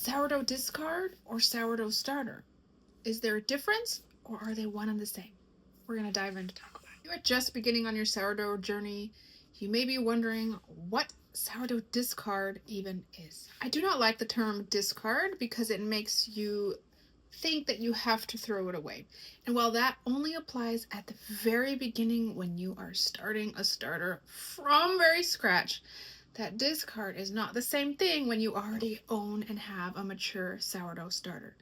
sourdough discard or sourdough starter? Is there a difference or are they one and the same? We're going to dive in to talk about it. If you are just beginning on your sourdough journey, you may be wondering what sourdough discard even is. I do not like the term discard because it makes you think that you have to throw it away. And while that only applies at the very beginning when you are starting a starter from very scratch, that discard is not the same thing when you already own and have a mature sourdough starter.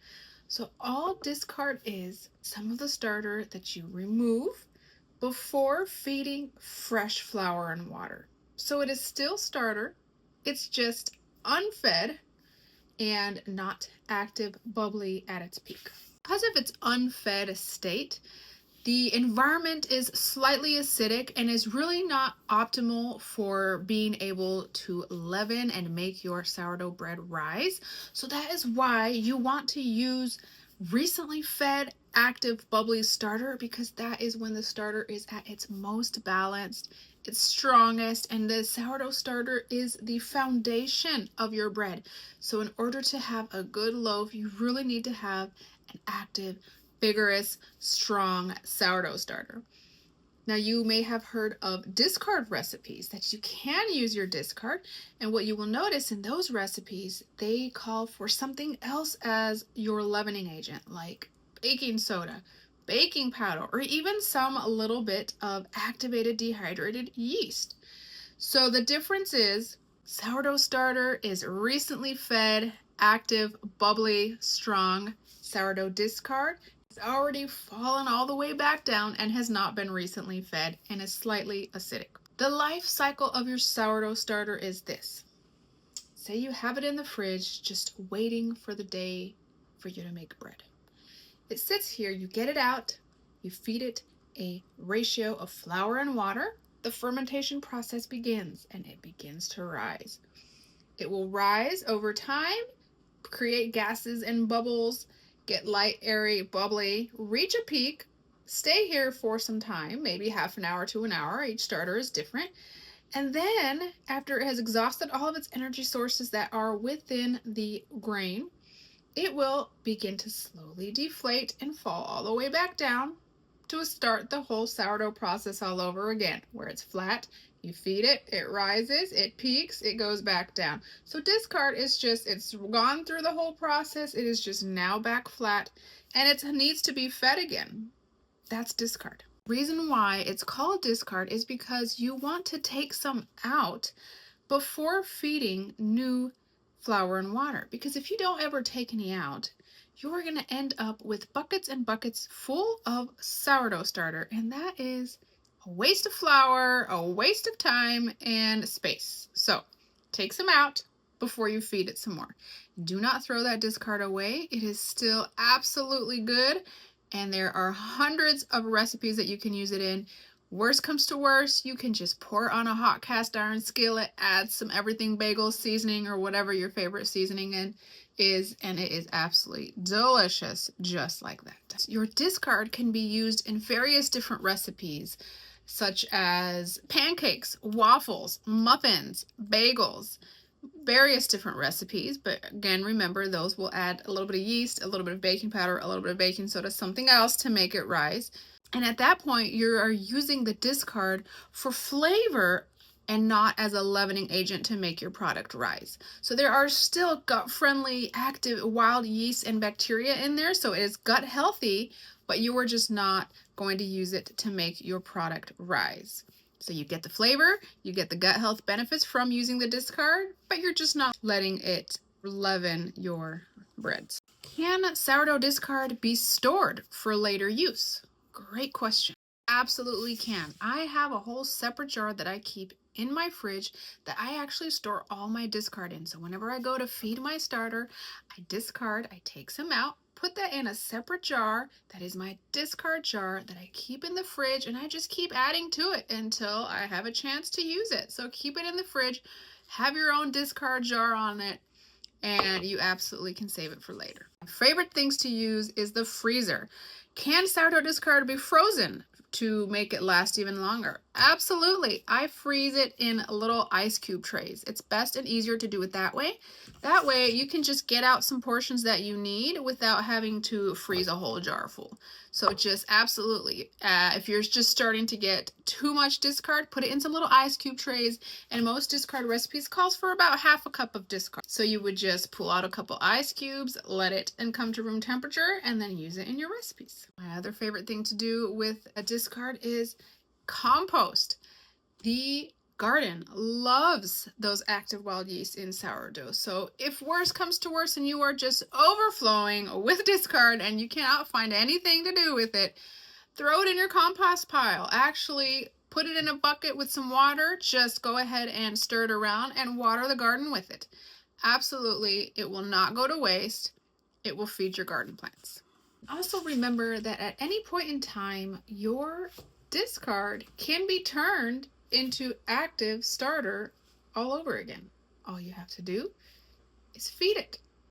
So all discard is some of the starter that you remove before feeding fresh flour and water. So it is still starter, it's just unfed and not active bubbly at its peak. Because of its unfed state, the environment is slightly acidic and is really not optimal for being able to leaven and make your sourdough bread rise. So that is why you want to use recently fed active bubbly starter, because that is when the starter is at its most balanced, its strongest, and the sourdough starter is the foundation of your bread. So in order to have a good loaf, you really need to have an active, vigorous, strong sourdough starter. Now you may have heard of discard recipes that you can use your discard, and what you will notice in those recipes, they call for something else as your leavening agent, like baking soda, baking powder, or even some little bit of activated dehydrated yeast. So the difference is sourdough starter is recently fed, active, bubbly, strong. Sourdough discard has already fallen all the way back down and has not been recently fed and is slightly acidic. The life cycle of your sourdough starter is this. Say you have it in the fridge just waiting for the day for you to make bread. It sits here, you get it out, you feed it a ratio of flour and water. The fermentation process begins and it begins to rise. It will rise over time, create gases and bubbles, get light, airy, bubbly, reach a peak, stay here for some time, maybe half an hour to an hour. Each starter is different. And then after it has exhausted all of its energy sources that are within the grain, it will begin to slowly deflate and fall all the way back down to start the whole sourdough process all over again, where it's flat. You feed it, it rises, it peaks, it goes back down. So discard is just, it's gone through the whole process, it is just now back flat, and it needs to be fed again. That's discard. Reason why it's called discard is because you want to take some out before feeding new flour and water. Because if you don't ever take any out, you're going to end up with buckets and buckets full of sourdough starter, and that is a waste of flour, a waste of time, and space. So take some out before you feed it some more. Do not throw that discard away. It is still absolutely good, and there are hundreds of recipes that you can use it in. Worst comes to worst, you can just pour it on a hot cast iron skillet, add some everything bagel seasoning or whatever your favorite seasoning is, and it is absolutely delicious just like that. Your discard can be used in various different recipes, such as pancakes, waffles, muffins, bagels, various different recipes. But again, remember, those will add a little bit of yeast, a little bit of baking powder, a little bit of baking soda, something else to make it rise. And at that point, you are using the discard for flavor and not as a leavening agent to make your product rise. So there are still gut-friendly, active wild yeast and bacteria in there, so it is gut healthy, but you are just not going to use it to make your product rise. So you get the flavor, you get the gut health benefits from using the discard, but you're just not letting it leaven your breads. Can sourdough discard be stored for later use? Great question. Absolutely can. I have a whole separate jar that I keep in my fridge that I actually store all my discard in. So whenever I go to feed my starter, I discard, I take some out, put that in a separate jar. That is my discard jar that I keep in the fridge, and I just keep adding to it until I have a chance to use it. So keep it in the fridge, have your own discard jar on it, and you absolutely can save it for later. My favorite things to use is the freezer. Can sourdough discard be frozen to make it last even longer? Absolutely. I freeze it in little ice cube trays. It's best and easier to do it that way. That way you can just get out some portions that you need without having to freeze a whole jar full. So just absolutely, if you're just starting to get too much discard, put it in some little ice cube trays. And most discard recipes calls for about half a cup of discard. So you would just pull out a couple ice cubes, let it and come to room temperature, and then use it in your recipes. My other favorite thing to do with a discard is compost. The garden loves those active wild yeast in sourdough. So if worse comes to worse and you are just overflowing with discard and you cannot find anything to do with it, throw it in your compost pile. Actually, put it in a bucket with some water. Just go ahead and stir it around and water the garden with it. Absolutely, it will not go to waste. It will feed your garden plants. Also remember that at any point in time, your discard can be turned into active starter all over again. All you have to do is feed it.